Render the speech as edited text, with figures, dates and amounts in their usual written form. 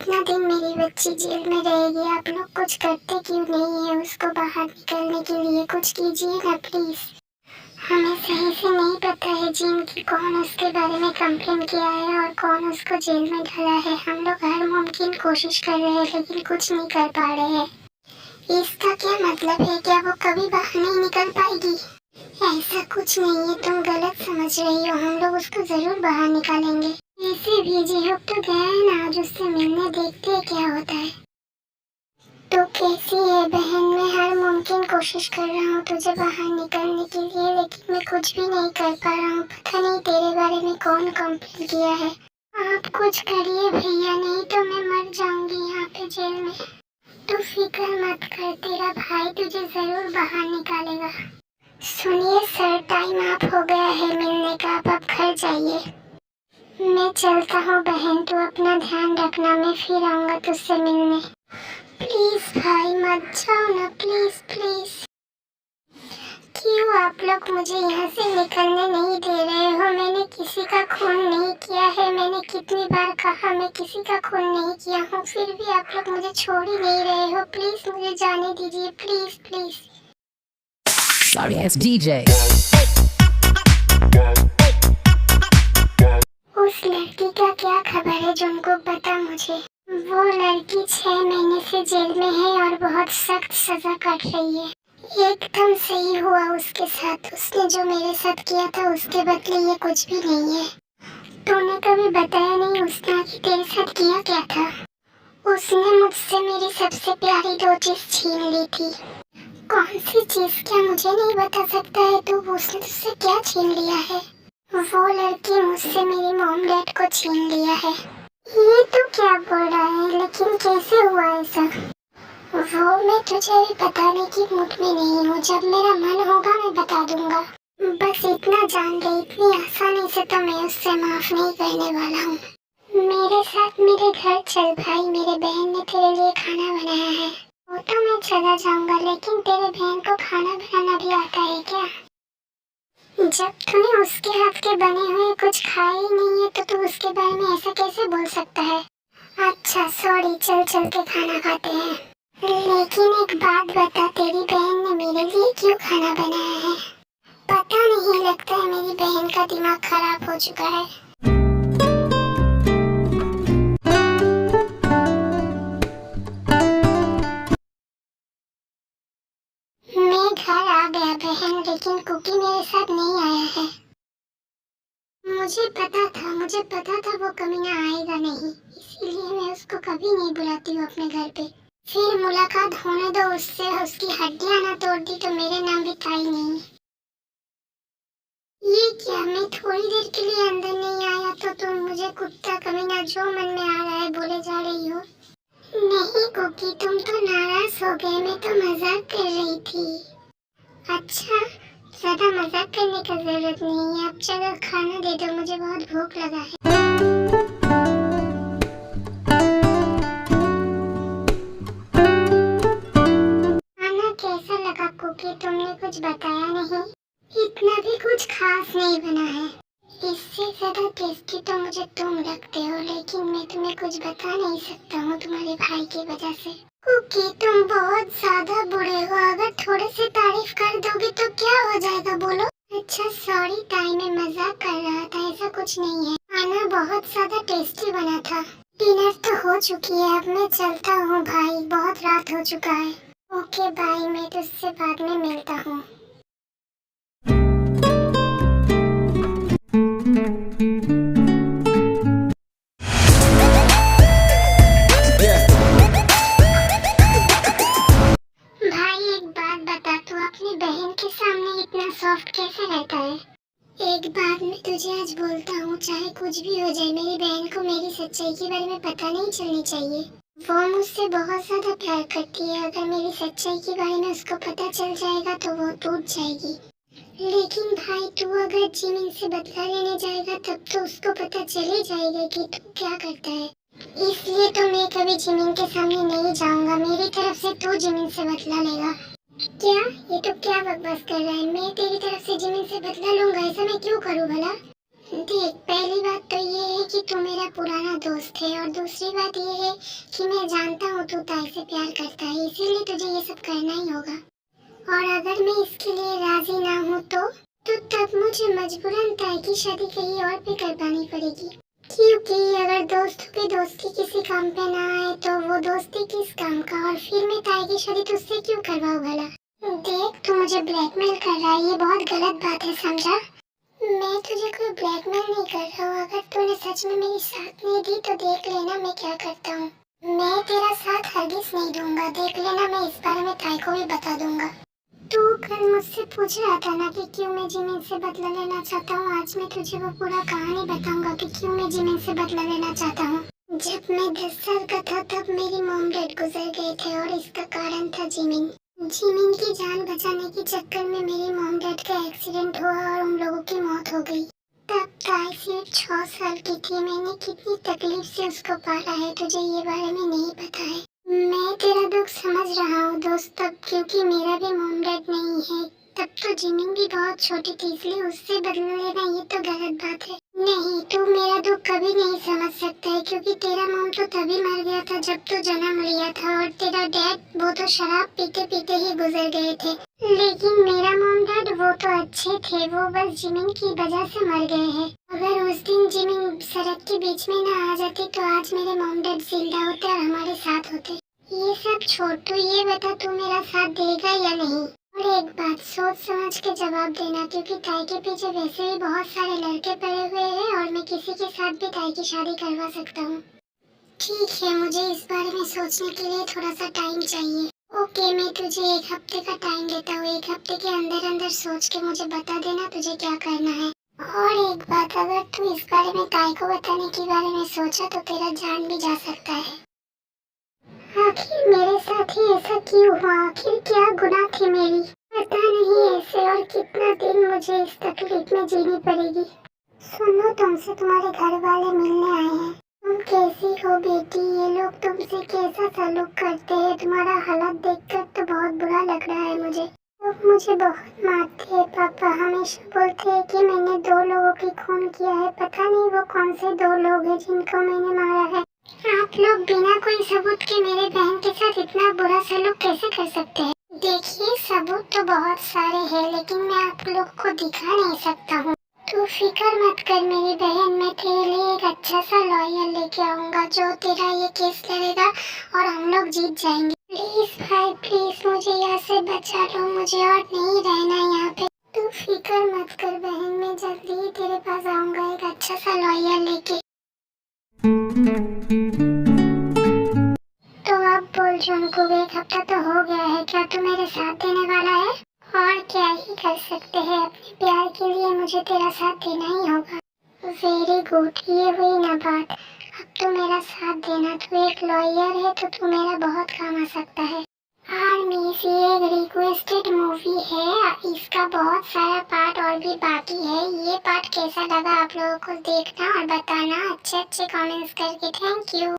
इतना दिन मेरी बच्ची जेल में रहेगी, आप लोग कुछ करते क्यों नहीं है? उसको बाहर निकलने के लिए कुछ कीजिए ना प्लीज। हमें सही से नहीं पता है जिन की कौन उसके बारे में कंप्लेन किया है और कौन उसको जेल में डाला है। हम लोग हर मुमकिन कोशिश कर रहे हैं लेकिन कुछ नहीं कर पा रहे हैं। इसका क्या मतलब है? क्या वो कभी बाहर नहीं निकल पाएगी? ऐसा कुछ नहीं है, तुम गलत समझ रही हो। हम लोग उसको जरूर बाहर निकालेंगे। ऐसे भी जीहुक तो गया है ना, आज उससे मिलने, देखते हैं क्या होता है। तो कैसी है बहन? मैं हर मुमकिन कोशिश कर रहा हूँ तुझे बाहर निकालने के लिए, लेकिन मैं कुछ भी नहीं कर पा रहा हूँ। पता नहीं तेरे बारे में कौन कंप्लेन किया है। आप कुछ करिए भैया, नहीं तो मैं मर जाऊंगी यहाँ पे जेल में। तू फिक्र मत कर, तेरा भाई तुझे जरूर बाहर निकालेगा। सुनिए सर, टाइम आप हो गया है मिलने का, आप अब घर जाइए। मैं चलता हूँ बहन, तू अपना ध्यान रखना, मैं फिर आऊँगा तुझसे मिलने। प्लीज भाई मत जाओ ना, प्लीज प्लीज। क्यों आप लोग मुझे यहाँ से निकलने नहीं दे रहे हो? मैंने किसी का खून नहीं किया है। मैंने कितनी बार कहा मैं किसी का खून नहीं किया हूँ, फिर भी आप लोग मुझे छोड़ ही नहीं रहे हो। प्लीज मुझे जाने दीजिए, please please. Sorry, it's DJ. उस लड़की का क्या खबर है जुनको बता मुझे। वो लड़की 6 महीने से जेल में है और बहुत सख्त सजा काट रही है। एकदम सही हुआ उसके साथ। उसने जो मेरे साथ किया था उसके बदले ये कुछ भी नहीं है। तूने कभी बताया नहीं उसने कि तेरे साथ किया क्या था? उसने मुझसे मेरी सबसे प्यारी 2 चीज छीन ली थी। कौन सी चीज? क्या मुझे नहीं बता सकता है तू? उसने तुझसे क्या छीन लिया है? वो लड़की मुझसे मेरी मॉम डैड को छीन लिया है। ये तो क्या बोल रहा है? लेकिन कैसे हुआ ऐसा? वो मैं तुझे अभी बताने की मूड में नहीं हूँ। जब मेरा मन होगा मैं बता दूंगा। बस इतना जान ले, इतनी आसानी से तो मैं उससे माफ नहीं करने वाला हूँ। मेरे साथ मेरे घर चल भाई, मेरे बहन ने तेरे लिए खाना बनाया है। वो तो मैं चला जाऊंगा, लेकिन तेरे बहन को खाना बनाना भी आता है क्या? जब तूने उसके हाथ के बने हुए कुछ खाए ही नहीं है तो तू उसके बारे में ऐसा कैसे बोल सकता है? अच्छा सॉरी, चल चल के खाना खाते हैं। लेकिन एक बात बता, तेरी बहन ने मेरे लिए क्यों खाना बनाया है? पता नहीं, लगता है मेरी बहन का दिमाग खराब हो चुका है। मैं घर आ गया बहन, लेकिन कुकी मेरे साथ नहीं आया है। मुझे पता था वो कमीना आएगा नहीं, इसीलिए मैं उसको कभी नहीं बुलाती हूँ अपने घर पे। फिर मुलाकात होने दो उससे, उसकी हड्डियाँ ना तोड़ दी तो मेरे नाम भी ताई नहीं। ये क्या, मैं थोड़ी देर के लिए अंदर नहीं आया तो तुम मुझे कुत्ता कमीना जो मन में आ रहा है बोले जा रही हो? नहीं कुकी, तुम तो नाराज हो गए, मैं तो मजाक कर रही थी। अच्छा, ज्यादा मजाक करने का जरूरत नहीं है। अब चलो खाना दे दो, मुझे बहुत भूख लगा है। खाना कैसा लगा कुकी? तुमने कुछ बताया नहीं। इतना भी कुछ खास नहीं बना है। इससे ज्यादा टेस्टी तो मुझे तुम लगते हो, लेकिन मैं तुम्हें कुछ बता नहीं सकता हूँ तुम्हारे भाई की वजह से। कुकी तुम बहुत ज्यादा बुरे हो, अगर थोड़े से तारीफ कर दोगे तो क्या हो जाएगा बोलो? अच्छा सॉरी ताई, मैं मजाक कर रहा था, ऐसा कुछ नहीं है। खाना बहुत ज्यादा टेस्टी बना था। डिनर तो हो चुकी है, अब मैं चलता हूँ भाई, बहुत रात हो चुका है। ओके बाय, मैं तुझसे बाद में मिलता हूँ। सॉफ्ट कैसे रहता है? एक बात मैं तुझे आज बोलता हूँ, चाहे कुछ भी हो जाए मेरी बहन को मेरी सच्चाई के बारे में पता नहीं चलनी चाहिए। वो मुझसे बहुत ज्यादा प्यार करती है, अगर मेरी सच्चाई के बारे में उसको पता चल जाएगा तो वो टूट जाएगी। लेकिन भाई तू अगर जिमिन से बदला लेने जाएगा तब तो उसको पता चले जाएगा कि तू क्या करता है। इसलिए तो मैं कभी जिमिन के सामने नहीं जाऊंगा। मेरी तरफ से तू जिमिन से बदला लेगा। क्या? ये तो क्या बकवास कर रहा है? मैं तेरी तरफ से जिमिन से बदला लूंगा? ऐसा मैं क्यों करूँ भला? देख, पहली बात तो ये है कि तू मेरा पुराना दोस्त है और दूसरी बात ये है कि मैं जानता हूँ तू ताई से प्यार करता है, इसीलिए तुझे ये सब करना ही होगा। और अगर मैं इसके लिए राजी ना हूँ तो तब मुझे मजबूरन ताई की शादी कहीं और पे करवानी पड़ेगी, क्योंकि अगर दोस्तों की दोस्ती किसी काम पे ना आए तो वो दोस्ती किस काम का, और फिर मैं ताई की शादी तुझसे क्यों करवाऊँ भला। देख, तू मुझे ब्लैकमेल कर रहा है, ये बहुत गलत बात है, समझा। मैं तुझे कोई ब्लैकमेल नहीं कर रहा हूँ। अगर तूने सच में मेरी साथ नहीं दी तो देख लेना मैं क्या करता हूँ। मैं तेरा साथ हरगिज नहीं दूंगा, देख लेना मैं इस बारे में ताई को भी बता दूंगा। तू कल मुझसे पूछ रहा था ना कि क्यों मैं जिमिन से बदला लेना चाहता हूँ। आज मैं तुझे वो पूरा कहानी बताऊंगा कि क्यों मैं जिमिन से बदला लेना चाहता हूँ। जब मैं 10 साल का था तब मेरी मॉम डैड गुजर गए थे और इसका कारण था जिमिन। जिमिन की जान बचाने के चक्कर में मेरी मॉम डैड का एक्सीडेंट हुआ और उन लोगों की मौत हो गई। तब ताई सिर्फ 6 साल की थी। मैंने कितनी तकलीफ से उसको पाला है, तुझे ये बारे में नहीं पता है। मैं तेरा दुख समझ रहा हूँ दोस्त, तब क्योंकि मेरा भी मॉम डैड नहीं है। तब तो जिमिन भी बहुत छोटी थी, इसलिए उससे बदला लेना ये तो गलत बात है। नहीं, तू मेरा दुख कभी नहीं समझ सकता है, क्योंकि तेरा मॉम तो तभी मर गया था जब तू जन्म लिया था, और तेरा डैड वो तो शराब पीते पीते ही गुजर गए थे। लेकिन मेरा मॉम डैड वो तो अच्छे थे, वो बस जिमिन की वजह से मर गए हैं। अगर उस दिन जिमिन सड़क के बीच में ना आ जाती तो आज मेरे मॉम डैड जिंदा होते और हमारे साथ होते। ये सब छोड़, तू ये बता तू मेरा साथ देगा या नहीं। और एक बात सोच समझ के जवाब देना, क्योंकि ताई के पीछे वैसे भी बहुत सारे लड़के पड़े हुए हैं और मैं किसी के साथ भी ताई की शादी करवा सकता हूँ। ठीक है, मुझे इस बारे में सोचने के लिए थोड़ा सा टाइम चाहिए। ओके, मैं तुझे 1 हफ्ते का टाइम देता हूँ। 1 हफ्ते के अंदर अंदर सोच के मुझे बता देना तुझे क्या करना है। और एक बात, अगर तू इस बारे में ताई को बताने के बारे में सोचा तो तेरा जान भी जा सकता है। आखिर मेरे साथ ही ऐसा क्यों हुआ? आखिर क्या गुनाह थी मेरी? पता नहीं ऐसे और कितना दिन मुझे इस तकलीफ में जीनी पड़ेगी। सुनो, तुमसे तुम्हारे घर वाले मिलने आए हैं। तुम कैसी हो बेटी? ये लोग तुमसे कैसा सलूक करते हैं? तुम्हारा हालत देखकर तो बहुत बुरा लग रहा है मुझे। लोग मुझे बहुत मारते हैं। पापा हमेशा बोलते हैं कि मैंने 2 लोगों की खून किया है। पता नहीं वो कौन से 2 लोग हैं जिनको मैंने मारा है। आप लोग बिना कोई सबूत के मेरे बहन के साथ इतना बुरा सलूक कैसे कर सकते हैं? देखिए, सबूत तो बहुत सारे हैं, लेकिन मैं आप लोग को दिखा नहीं सकता हूँ। तू फिक्र मत कर मेरी बहन, मैं तेरे लिए एक अच्छा सा लॉयर लेके आऊँगा जो तेरा ये केस लड़ेगा और हम लोग जीत जाएंगे। प्लीज भाई प्लीज, मुझे यहाँ से बचा लो, मुझे और नहीं रहना यहाँ पे। तू फिक्र मत कर बहन, मैं जल्दी ही तेरे पास आऊँगा एक अच्छा सा लॉयर लेके। तो अब बोल जंकुक, 1 हफ्ता तो हो गया है, क्या तू मेरे साथ देने वाला है? और क्या ही कर सकते हैं, अपने प्यार के लिए मुझे तेरा साथ देना ही होगा। वेरी गुड, ये हुई ना बात। अब तू मेरा साथ देना, तू एक लॉयर है तो तू मेरा बहुत काम आ सकता है। आर्मीज, ये एक रिक्वेस्टेड मूवी है, इसका बहुत सारा पार्ट और भी बाकी है। ये पार्ट कैसा लगा आप लोगों को देखना और बताना अच्छे अच्छे कमेंट्स करके। Thank you.